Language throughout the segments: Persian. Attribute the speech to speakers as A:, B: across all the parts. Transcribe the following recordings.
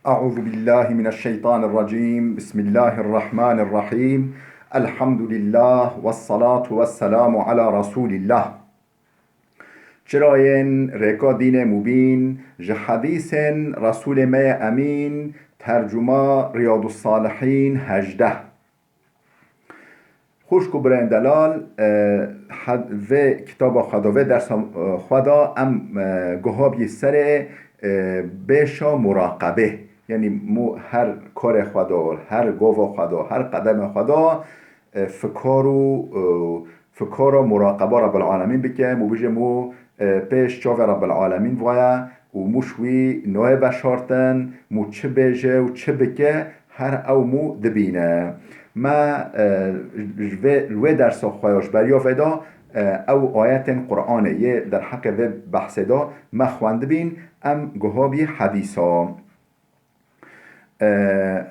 A: أعوذ بالله من الشيطان الرجيم بسم الله الرحمن الرحيم الحمد لله والصلاة والسلام على رسول الله چراین رکا دین مبین جه حدیث رسول می امین ترجمه ریاض الصالحین 18 خوش کو برین دلال و کتاب خدا و درس خدا ام گهاب سر بشا مراقبه یعنی مو هر کار خدا هر گوه خدا هر قدم خدا فکار و مراقبه رب العالمین بکه مو بجه مو پیش چاو رب العالمین ویا و موشوی نوع بشارتن مو چه بجه و چه بکه هر او مو دبینه ما لوی درس خویاش بریا ودا او آیت قرآنه یه در حق و بحث دا ما خوانده بین ام گهابی حدیثا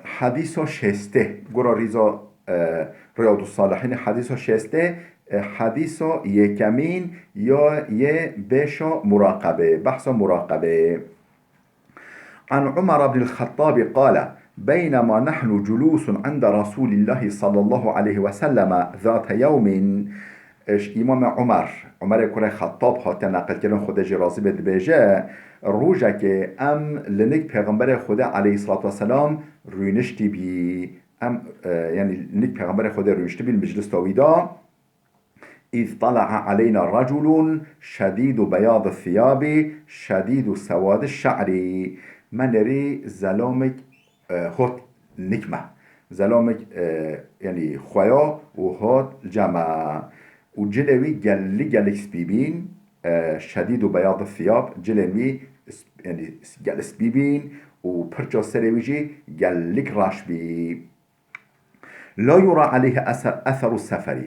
A: حدیثا شسته گرا ریزا ریاض الصالحین حدیثا شسته حدیثا یکمین یا یه بشا مراقبه بحث مراقبه عن عمر بن الخطاب قال بينما نحن جلوس عند رسول الله صلى الله عليه وسلم ذات يوم امام عمر کره خطاب هات نقل کردن خود جرازی بد بیجه روزه که ام لنک پیغمبر خدا علیه الصلاة والسلام روینشتی بی ام یعنی لنک پیغمبر خدا روینشتی بی المجلس تاویدا إذ طلع علينا رجل شديد بياض الثياب شديد سواد الشعر من ري زلامك هات نكمة زلامك يعني خويا وهات جمع وجلوي جلك سبيبين شديد بياض الثياب جلوي يعني جل سبيبين وبرجا سرويجي جلك راشبي لا يرى عليه أثر السفر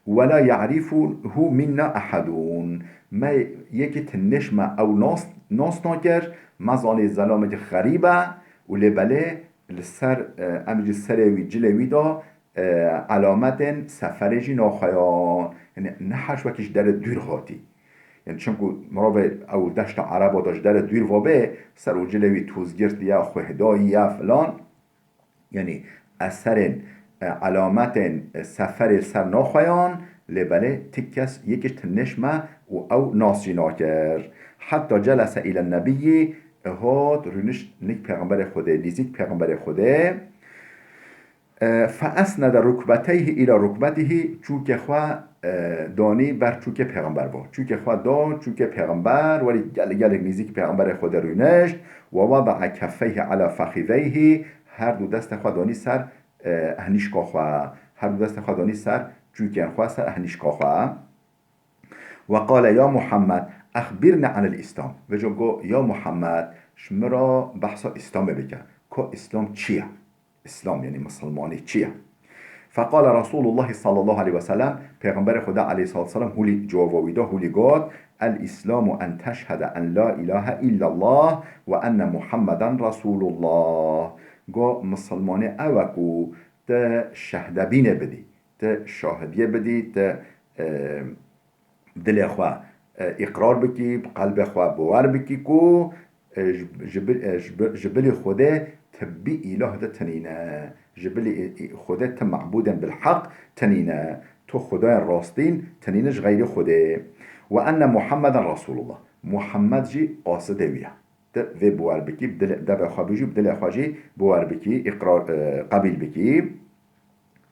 A: ولا يعرفه منا أحدون ما يكي تنشمة أو ناس ناكر مزاني زلامة غريبة ولبله السر أمج السروي جلوي دا علامت سفرجي ناخيان يعني نحش وكيش در دور هاتي يعني چونكو مراوه او دشت عربا داشت در دور وابه سر و جلوي توزگرد یا خوهدای یا فلان يعني اثر علامت سفر سر ناخویان لبله تکس یکیش تنشمه و او ناسی ناکر حتی جلس الى النبی هاد رونش نک پیغمبر خوده لیزیک پیغمبر خوده فاسند رکبتیه الى رکبته چوک خواه دانی بر چوک پیغمبر با چوک خواه دان چوک پیغمبر ولی گل نیزیک پیغمبر خوده رونشت و وضع کفیه على فخذیه هر دو دست خواه دانی سر اهنیشکا خواه هر دو دست خواه دانی سر چوکین خواه سر اهنیشکا خواه و قال یا محمد اخبرنا عن الاسلام و جو گو یا محمد شمرا بحثا اسلام بکن که اسلام چیه اسلام یعنی مسلمانی چیه فقال رسول الله صلى الله عليه وسلم پیغمبر خدا علیه الصلاة والسلام هولی جوابیده هولی گاد الاسلام ان تشهد ان لا اله الا الله و ان محمدا رسول الله گو مسلمانه اوکو تا شهده بینه بدی تا شاهدیه بدی تا دل خواه اقرار بکی قلب خواه باور بکی کو جبل خوده تبی اله ده تنینه جبل خوده تا معبودا بالحق تنینه تو خدای راستین تنینش غیر خوده و ان محمد رسول الله محمد جی قاصده ویه و بوار بکی دل خوابیجی بدل خواجی بوار بکی اقرار قبیل بکی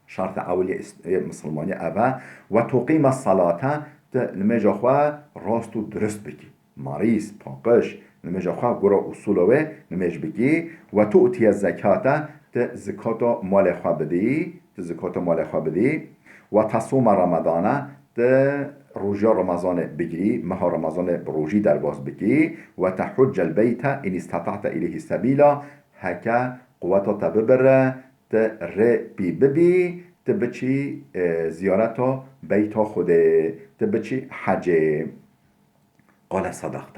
A: شرط اولی مسلمانی اوه و تقیم الصلاة نمجا خواه راست و درست بکی مریض پاقش نمجا خواه گرا اصولوه نمج بکی و تؤتی الزکاة زکاة مال خواه بدی زکاة مال خواه بدی و تصوم رمضانه روژا رمضان بگیری ماه رمضان روژی در باز بگیری و تحج البیت ان استطعت الیه سبیلا هکا قوتا تببره ر بی ببی تبچی زیارتا بیتا خوده تبچی حجه قال صدقت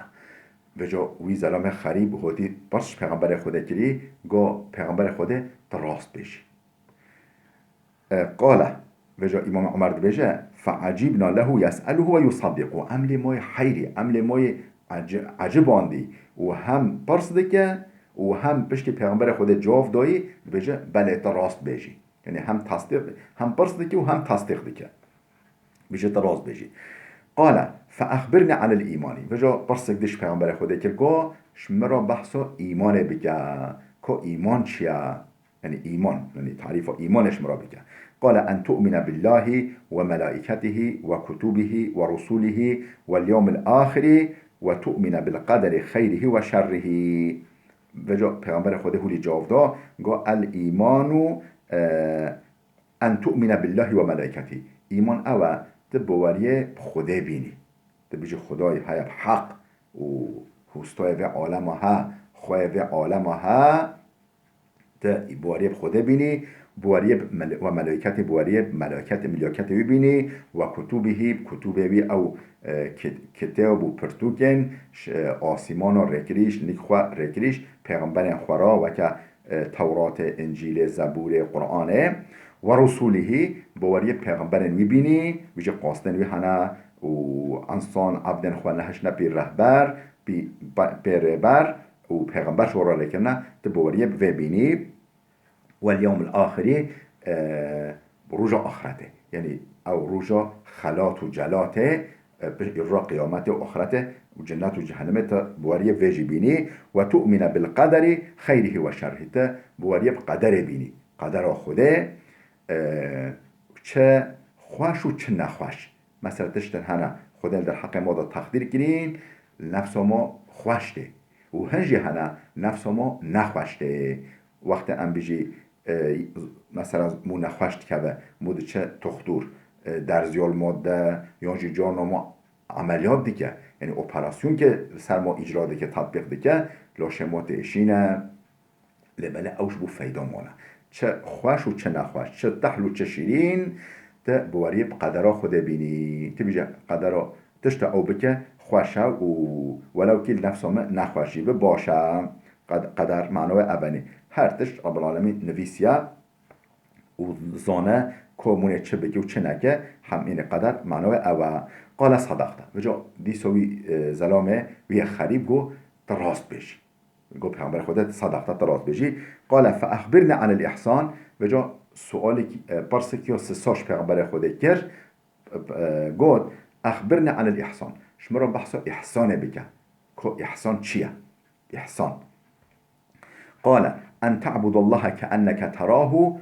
A: بجا وی زلام خریب هودی باش پیغمبر خوده کلی گو پیغمبر خوده دراست بشی قال وجا امام عمر بيجا فعجبنا له يسأله ويصدقه عمل موي حيري عمل موي عجب عندي وهم برصدك و هم پشتی پیغمبر خود جواب دایی بجه بله تا راست بیجی، یعنی هم تصدیق هم پرس دکی و هم تصدیق دکی بجه تا راست بیجی. قال فاخبرني عن الايمان بجا پرسک دش پیغمبر خود که گو شمرا بحثا ایمان بگه که ایمان چیه، يعني إيمان يعني تعريف إيمانش مرابطة. قال أن تؤمن بالله وملائكته وكتبه ورسله واليوم الآخر وتؤمن بالقدر خيره وشره. وجا پیغمبر خود هولی جواب دا قال الإيمان أن تؤمن بالله وملائكته. إيمان أوا تبواريه خدا بيني تبيجي خداي هاي بحق و هستوي في عالمها خواه في عالمها بواريب خدا بيني بواريب وملائكته بواريب ملائكته بيني وكتبه كتبه او کتاب و پرتوکن آسیمان و رکریش نکخوا رکریش پیغمبر خورا و که تورات انجیل زبور قرآنه و رسوله بواريب پیغمبر بيني ویجه قاستن وی هنه و انسان عبدن خوانهش نپی رهبر بی بر و پیغمبر شورا لکنه تبواريب و بيني واليوم الآخری روژا آخرته یعنی او روژا خلات و جلاته را قیامت و آخرته و جنت و جهنمت بواريب ویجی بینی و تؤمن بالقدر خیره و شره بواريب قدر بینی قدر خوده چه خوش و چه نخوش مثلا تشتن هنه خدا در حق ما دا تقدیر کرین نفس ما خوشته و هنجی هنه نفس ما نخوشته وقت ام بجی مثلا مو نخوشت که مود چه تختور در زیال ماده یا جی جان ما عملیات دیگه یعنی اپراسیون که سر ما اجرا دیگه تطبیق دیگه لاشمات اشینه لبله اوش بو فیدا مانه چه خوش و چه نخوش چه تحل و چه شیرین تا بواریب قدرها خوده بینی تا بیجه قدرها تشتا او بکه خوشه و ولو که نفس ما نخوشی باشه قدر معنای ابنی هر تشت رب العالمین نویسیه و زانه کمونه چه بگی و چه نگه هم این قدر معنای اوه قال صدقته و جا دیسوی زلامه وی خریب گو تراست بشی گو پیغمبر خودت صدقته تراست بشی قال فاخبرنا عن الاحسان و جا سوالی پرسه که سساش پیغمبر خودت کرد گود اخبرنا عن الاحسان شما را بحثا احسانه بگه که احسان چیه احسان قال أن تعبد الله كأنك تراه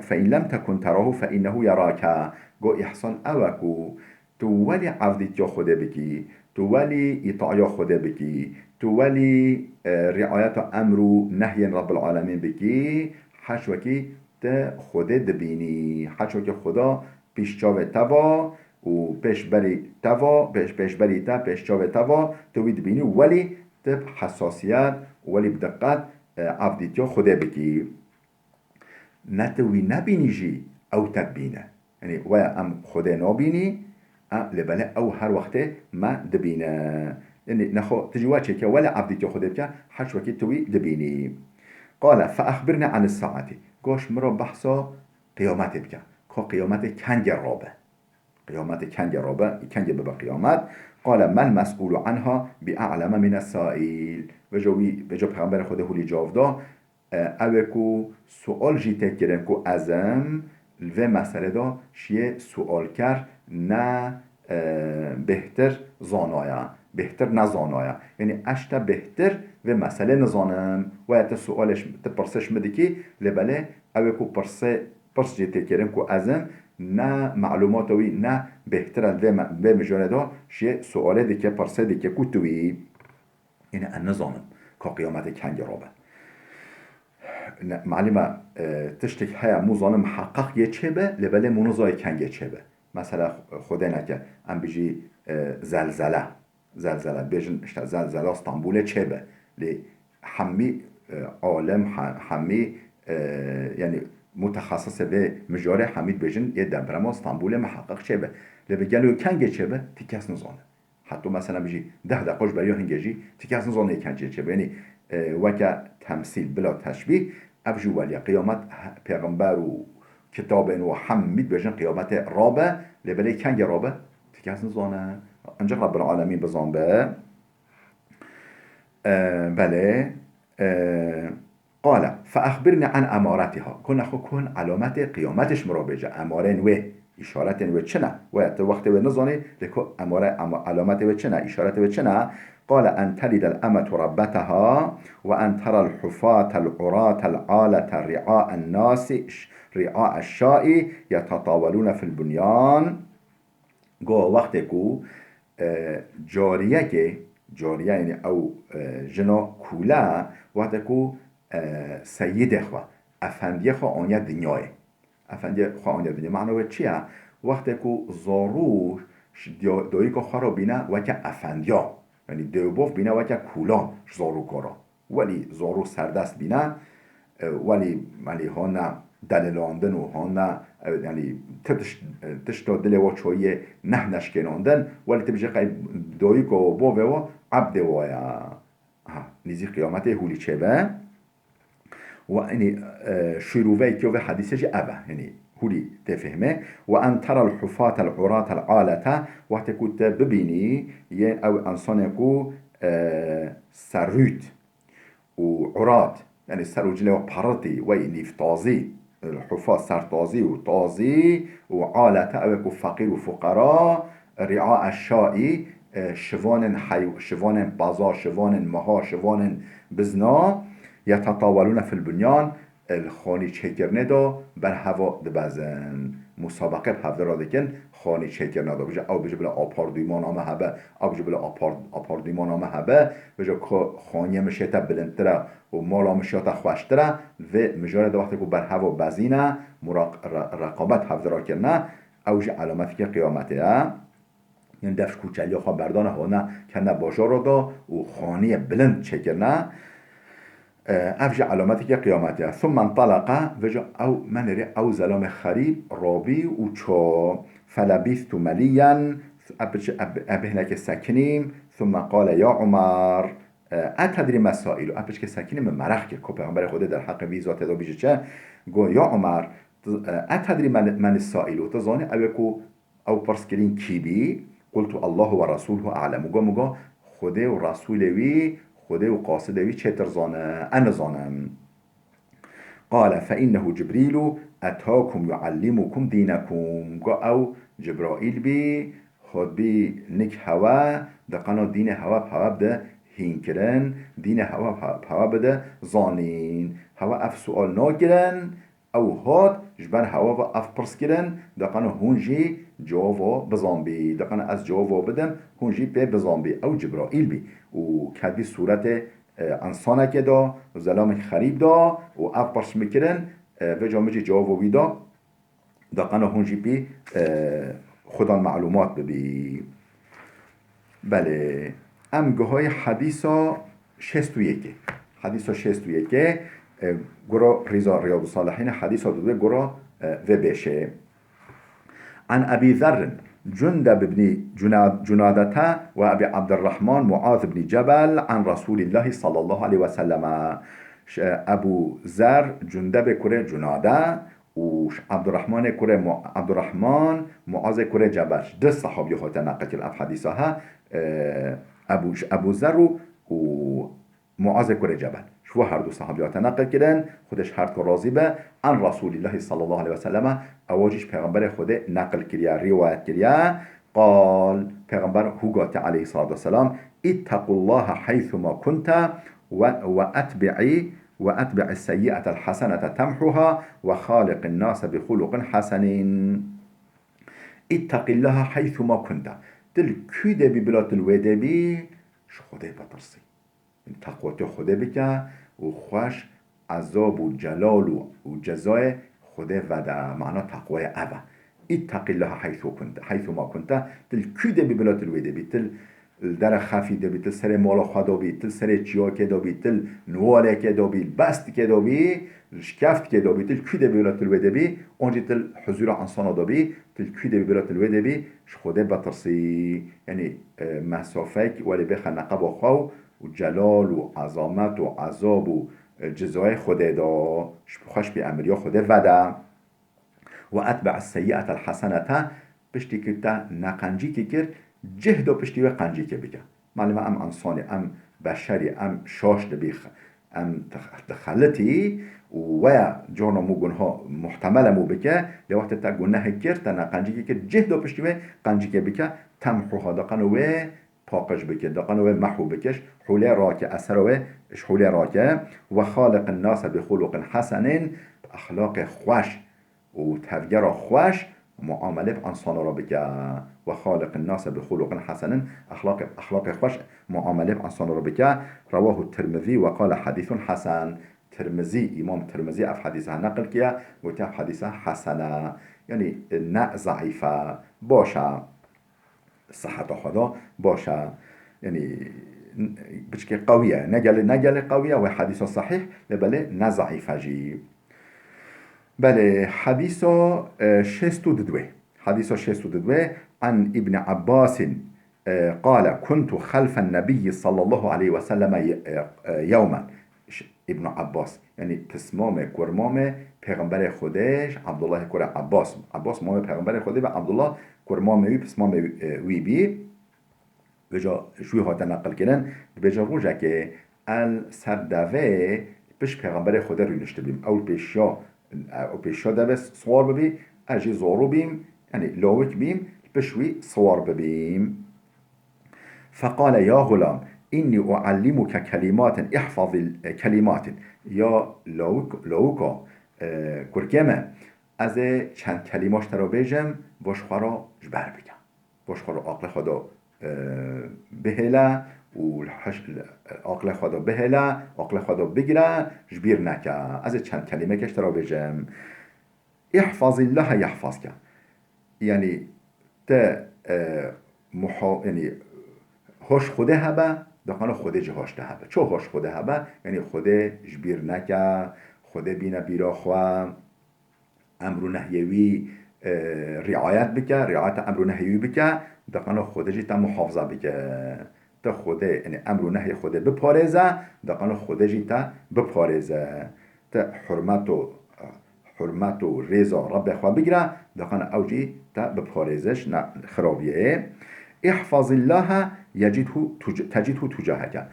A: فإن لم تكن تراه فإنه يراك گو احسان اوکو تو ولی عبدیت یا خوده بکی تو ولی اطاع یا خوده بکی تو ولی رعایت امر و نهی رب العالمین بکی حشوکی تا خوده دبینی حشوکی خدا پیش چاوه توا و پیش بری توا پیش بری تا پیش چاوه توا توی دبینی ولی تب حساسیت ولی بدقت عبدیت یا خوده بکی نتوی نبینی جی او تبینه یعنی و ام خوده نبینی لبله او هر وقته ما دبینه یعنی نخو تجواچه که ولا عبدیت یا خوده بکه حش وکی توی دبینی قال فاخبرنا عن الساعه گوش مرا بحثا قیامت بکه که قیامت کنگ رابه قیامت کنگ رابه کنگ ببا قیامت قال من مسئول عنها باعلم من السائل و جو پیغمبر خود هولی جواب دا اوکو سوال جیته کرن کو ازم و مسئله دا شیه سوال کرد نه بهتر زانایا بهتر نزانایا یعنی اشتا بهتر و مسئله نزانم و ایتا سوالش تپرسش مده که لبله اوکو پرس جیته کرن کو ازم نه معلوماتوی نه بهتر و مجانه دا شیه سواله دیگه پرسه دیگه کتوی این النظام که قیامت کنگ رابه معلمه تشتك هيا مو ظالم محقق يچه به لبله منوزای کنگ چه به مثلا خوده نکه ام بيجي زلزله بيجن زلزله اسطنبول چه به لی همي عالم همي يعني متخصص به مجاره حمید بيجن یه دبرما اسطنبول محقق چه به لبگلو کنگ چه به تکس نزانه حتی مثلا بيجي 10 دقیقه برای هنگجی تکس نزانه کنگ چه به یعنی وکا تمثیل بلا تشبیه افجو ولی قیامت پیغمبر و کتاب و حمید بجن قیامت رابه لبلی کنگ رابه تکس نزانه انجا رب العالمین بزان به بله قال فأخبرني عن أمارتها كنا كن علامات قيامتش مرابجة أمارين و إشارة و چنا وقت و نظاني لكو علامات و چنا إشارة و چنا قال أن تلد الأمة ربتها وأن ترى الحفاة العراة العالة رعاء الناس رعاء الشاء يتطاولون في البنيان گو وقت کو جاریه یعنی او جنا کولا وقت کو سید خوا افندی خوا آنیا دنیای افندی خوا آنیا دنیا معنی چیه؟ وقت کو زارو دوی که خوا رو بینه وکه افندیا یعنی دوباف بینه وکه کولا زارو کارا ولی زارو سردست بینه ولی ها نه دلیلاندن و ها نه یعنی تشتا دل و چویه نه نشکناندن ولی تبجه قیب دوی که باوه و عبد وایا نیزی قیامت هولی چه به و اینی شروعه که و حدیثه جه اوه یعنی هولی تفهمه و ان ترى الحفاة العراة العالة وقت کت ببینی یه او انسان کو سروت و عرات يعني سروجله وبارتي وينيف طازي الحفاة سر طازي وطازي وعالة أوك فقير وفقراء رعاء الشاء شوان بازار شوان مها شوان بزنا يتطاولون في البنيان الخاني چکرنه دا بر هوا دبزن مسابقه بحفظ را دکن خاني چکرنه دا بجا او بجا بلا آپاردیمان آمه هبه او بجا بلا آپاردیمان آمه هبه بجا خانیه مشیطه بلندتره و مالا مشیطه خوشتره و مجاره دا وقتی که بر هوا بزینه رقابت حفظ را کرنه او جا علامتی که قیامته یعنی دفش کوچلی خواه بردانه هانه کنه باشا را دا و خانیه بلند چکرنه افجع علامتی که قیامته ثم انطلق وجا او من او زلام خریب رابی و چا فلبیثت ملیا ابهنک سکنیم ثم قال یا عمر اتدری مسائل ابهش که سکنیم مرخ که پیغمبر خود در حق ویزات دا بیشه چه گو یا عمر اتدری من السائل تزانی او پرسکرین کی بی قلت الله و رسوله اعلم گو خود و رسول وی خده و قاصده وی چه ترزانه انا زانم قال فإنه جبريل أتاكم يعلمكم دينكم او جبرائيل بي خود بي نك هوا دقنا دين هوا بهوا بده هين دين هوا بهوا بده زانين هوا اف سؤال ناگرن او هاد جبر هوا و اف پرس کرن دقنا هونجي جوابا بزانبي دقنا از جوابا بدم هونجي به بزانبي او جبرائيل بي و کدی صورت انسانه که دا و زلام خریب دا و اف پرس میکرن و جامجی جواب ویدا دقنا هونجی بی خودان معلومات ببی بله امگه های حدیثا 61 گرا ریزا ریاض الصالحین حدیثا دوده گرا و بشه عن ابي ذر جندب بن جنادته وابي عبد الرحمن معاذ بن جبل عن رسول الله صلى الله عليه وسلم ابو ذر جندب كره جناده و عبدالرحمن كره عبدالرحمن معاذ كره جبل ده صحابي خاطر نقل اف حديثها ابو ذر و معاذ كره جبل شو هر دو صحابیات نقل کردن خودش هر کو راضی به عن رسول الله صلی الله علیه و سلم اواجش پیغمبر خود نقل کریا روایت کریا قال پیغمبر هو گفت علیه الصلاه والسلام اتقوا الله حيثما كنت واتبع السيئه الحسنه تمحها وخالق الناس بخلق حسن اتق الله حيثما كنت دل كده ببلاد الوده بي شو خده بترسي تقوات خدا بکن و خوش عذاب و جلال و جزای خدا وده معنا تقوای اوه اتق الله حیث ما کنته تل کده بی بلات الویده بی تل در خفی ده بی تل سر مالا خدا بی تل سر چیا که دا بی تل نواله که دا بی بست که دا بی شکفت که دا بی تل کده بی بلات الویده بی اونجی تل حضور انسان دا بی تل کده بی بلات الویده بی خدا بترسی یعنی مسافه ولی بخنقه با خواو و جلال و عظمت و عذاب و جزای خود دا خوش بی امریا خود وده و اتبع السیئه الحسنه پشتی که تا نقنجی که کرد جهد و پشتی و قنجی که بگه معلومه ام انسانی ام بشری ام شاش دبی ام تخلتي و جانا مو گناه محتمل مو بکه لوقت تا گناه کرد تا قنجی که جهد و پشتی قنجی که بکه تمحوها دقن و پاقش بکه دقن و محو بکش حوله راکه اثر و حوله راکه و خالق الناس بخلق حسن اخلاق خوش و تفجر خوش معامله انسان را بکه و خالق الناس بخلق حسن اخلاق خوش معامله انسان را بکه رواه الترمذي وقال حديث حسن ترمذي امام ترمذي اف حديثها نقل كيا وتاف حديثها حسنه يعني نه ضعيفه باشه صحت خدا باشه يعني بشكل قوية نجل قوية وحديث صحيح بله نه ضعيفه جي بله حديث شستو ددوه حديث شستو ددوه عن ابن عباس قال كنت خلف النبي صلى الله عليه وسلم يوما ابن عباس يعني تسمام کرمام پیغمبر خودش عبدالله کور عباس مام پیغمبر خوده و عبدالله کرمام وی تسمام وی بی بجا شوی هاتا نقل کردن بجا روژه که سردوه پیش پیغمبر خوده روی نشته بیم او پیشا دوه سوار ببی اجی زارو بیم يعني لوك بیم بشوي صور ببيم فقال يا غلام إني أعلمك كلمات احفظ الكلمات يا لوكا كركمة از چند کلماش ترا بیجم باش خورا جبر بگم باش خورا عقل خدا بهلا و عقل خدا بهلا عقل خدا بگیره جبیر نکه از چند کلمه کش ترا بیجم احفظ الله يحفظك يعني تا يعني هوش خوده هبه دقانو خوده جهاش ده هبه چو هوش خوده هبه یعنی خوده جبیر نکه خوده بینه بیرا خواه امر و نهیوی رعایت بکه رعایت امر و نهیوی بکه دقانو خوده جی تا محافظه بکه تا خوده یعنی امر و نهی خوده بپارزه دقانو خوده جی تا بپارزه تا حرمت و رضا رب خواه بگیره دقانو اوجی تا بپارزش خرابیه احفظ الله تجده تجاهك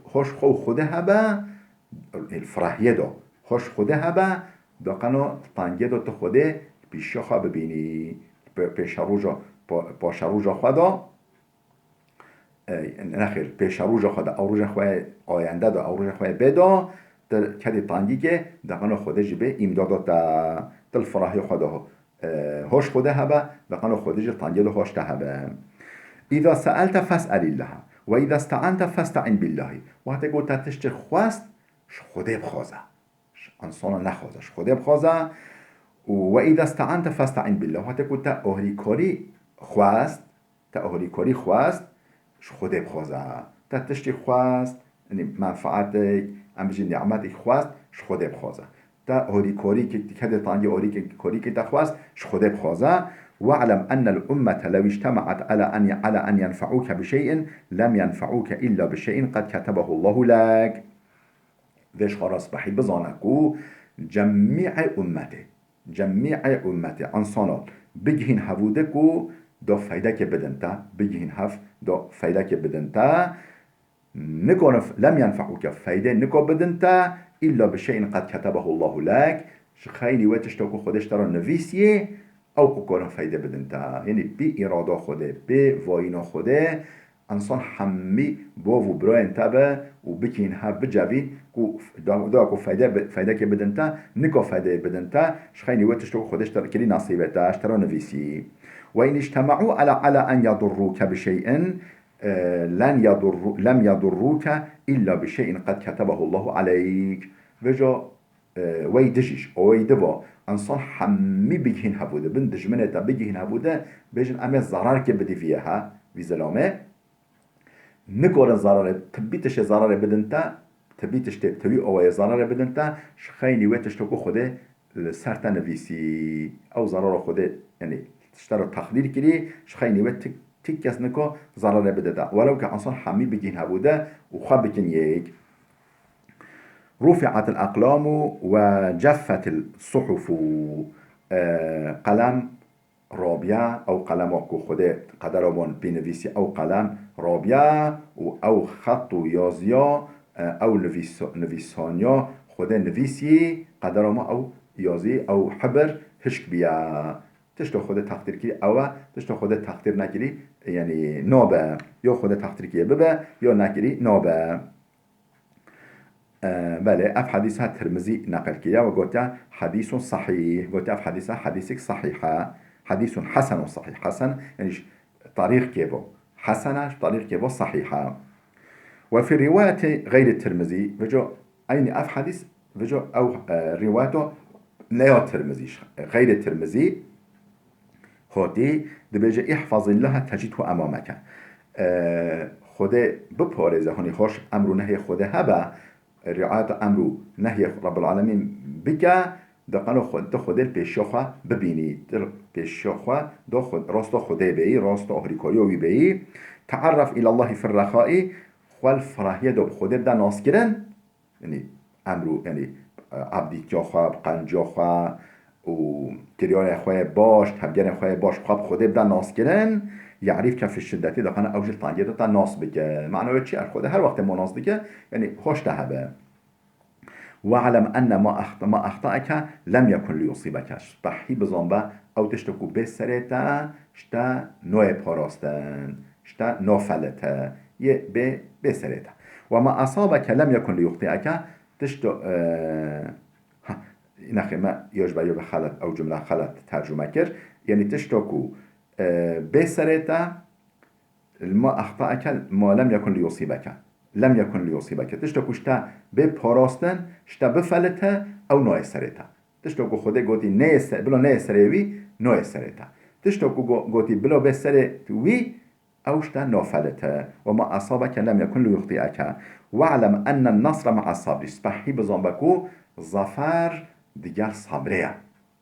A: خوش خو خوده هبه الفرحیه دا خوش خوده هبه دقنو تنگه دا تو خوده پیشا خواه ببینی پاش روژا خدا نخیر پیش روژا خدا او روژا خواه آینده دا او روژا خواه بدا کدی تنگی که دقنو خوده جبه امدادا تا الفرحیه خدا هوش خوده هبه دقنو خوده جبه تنگه دا هوش ده هبه إذا سألت فاسأل الله وإذا استعنت فاستعن بالله وقتی گفت تشت خواست خوده بخوازه انسان نخوازه خوده بخوازه و إذا استعنت فاستعن بالله وقتی گفت اهلیکاری خواست خوده بخوازه تشت خواست یعنی منفعت امجی نعمت خواست خوده بخوازه تا اهلیکاری که کده تانگی اهلیکاری که تخواست خوده بخوازه واعلم أن الأمة لو اجتمعت على أن ينفعوك بشيء لم ينفعوك إلا بشيء قد كتبه الله لك وش خلاص بحي بزانكو جميع أمته انسانات بجهن هبودكو دا فايدك بدنتا بجهن هف دا فايدك بدنتا نكون لم ينفعوك فايدة نكو بدنتا إلا بشيء قد كتبه الله لك خيلي وتشتوكو خودش ترى نفيسيه او کارم فایده بدن تا یعنی بی اراده خوده بی واینا خوده انسان همی با و برای انتبه و بکین ها بجوین دا کو فایده که بدن تا نکا فایده بدن تا شخینی وقتش تو خودش تر کلی نصیبه تاش ترا نویسی و این اجتمعوا على ان يضروك بشيء لم يضروك الا بشيء قد كتبه الله عليك وجا وی دجیش او وی دوا انسان همی بگهین هبوده بند دجمنه تا بگهین هبوده بیشن اما ضرر که بدی فیه ها وی ظلامه نکار ضرر تبیتش ضرر بدن تا تبیتش توی اوی ضرر بدن تا خیلی ویتش تو خوده سرتا نویسی او ضرر خوده یعنی تشتر تخدیر کری خیلی ویت تک کس نکو ضرر بده تا ولو که انسان همی بگهین هبوده و خواب بکن یک رفعت الأقلام وجفت الصحف قلم رابية أو قلم وكو خده قدرون بنفيسي أو قلم رابية أو خط يازيا او نویسانیا خود نویسی قدر ما او یازی او حبر هشک بیا تشتو خود تقدیر کی او تشتو خود تقدیر نگیری یعنی نابه یا خود تقدیر کی ببه یا نگیری نابه. بله اف حديثها الترمذي نقل كيا وقلت حديث صحيح قلت اف حديثها حديثك صحيحة حديث حسن صحيح حسن يعني طريق كيفو حسنة طريق كيفو صحيحة. وفي رواية غير الترمذي فجو أين أف حديث فجو أو روايته لا الترمذي غير الترمذي هاتي دبيجي احفظ الله تجده أمامك خده بپارزه هني خوش أمر نهي خده هبا رعایت امر نهی رب العالمین بکه دقیقا خود پیشخوا ببینی پیشخوا دو خود راست خوده بی راست آهریکاریوی بی تعرف الى الله في الرخاء خال فراهیه دو خوده بدا ناس کرن یعنی امرو یعنی عبدی جاخوا قنجاخوا و تریان خواه باش تبگر خواه باش خواب خوده بدا ناس کرن يعرف كيف الشدة دقنا أوجل طانجة تا ناس بك معناه شيء أخذ هر وقت ما ناس بك يعني خوش تهبه. واعلم أن ما أخطأك لم يكن ليصيبك بحي بزنبه أو تشتكو بسرتا شتا نوع باراستن شتا نوفلتا بسرتا وما أصابك لم يكن ليخطئك تشتو نخي ما يجب بخلط أو جملة خلط ترجمة كر يعني تشتكو بسرتا ما أخطأك ما لم يكن ليصيبك لم يكن ليصيبك تشتكو شتا بپاراستن شتا بفلتا أو نوع سرتا تشتكو خوده قوتي بلا نه سروي نوع سرتا تشتكو قوتي بلا بسروي أو شتا نوفلتا وما أصابك لم يكن ليخطئك واعلم أن النصر مع الصبر سبحي بزنبكو ظفر ديال صبرية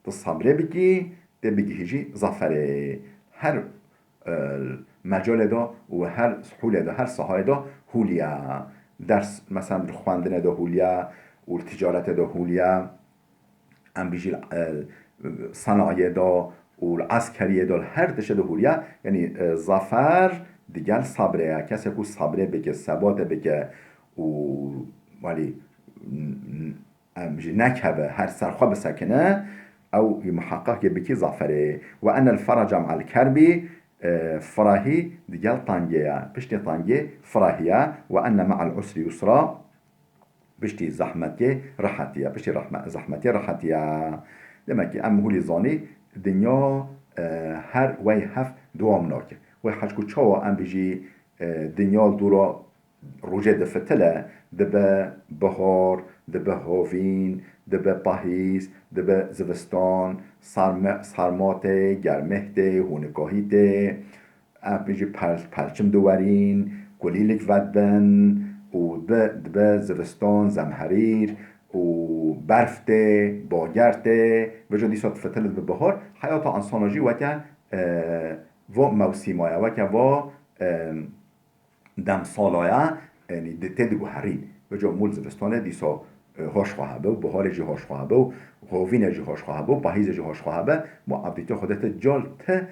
A: تصبري بكي تبقي هجي ظفره هر مجال دا و هر حول دا هر ساحه دا هولیا درس مثلا خواندن دا هولیا و تجارت دا هولیا ام بیجی صنایع دا و عسکری دا هر تشه دا هولیا یعنی ظفر دیگر صبره کسی که صبره بگه ثبات بگه و ولی ام بیجی نکبه هر سرخواه بسکنه أو محقق بكي ظفره وأن الفرج مع الكرب فراهي ديال طانجيا بشتي طانجي فراهيا وأن مع العسر يسرا بشتي زحمتي رحتيا بشتي زحمتي رحتيا لما كي أم هولي زاني دنيا هر وي هف دوام ناك وي حاجكو تشاوا أم بيجي دنيا دورا روجه دفتله دبه بهار دبه هاوین دبه پاییز دبه زمستان سرماته گرمهته هونکاهیته بیجی پرچم دوارین گلیلک ودبن و دبه زمستان زمهریر و برفته باگرته بجا دیسات فتلت به بهار حیات انساناجی وکه و موسیمایه وکه و دم سالایه یعنی دته دگو هرین بجا مول زمستانه دیسا هاش خواهد و بهار جی هاش خواهد و هاوین جی هاش خواهد و پاییز جی هاش خواهد ما عبدیت خودت جالت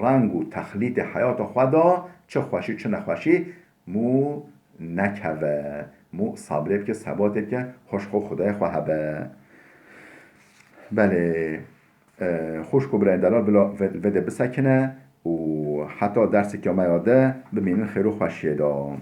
A: رنگ و تخلیط حیات خدا چه خوشی چه نخوشی مو نکوه مو صبره که ثباته که هاش خدای خواهد. بله خوش کو برای دلال بلا وده بسکنه و حتی درسی که ما یاده ببینین خیرو خوشیه دا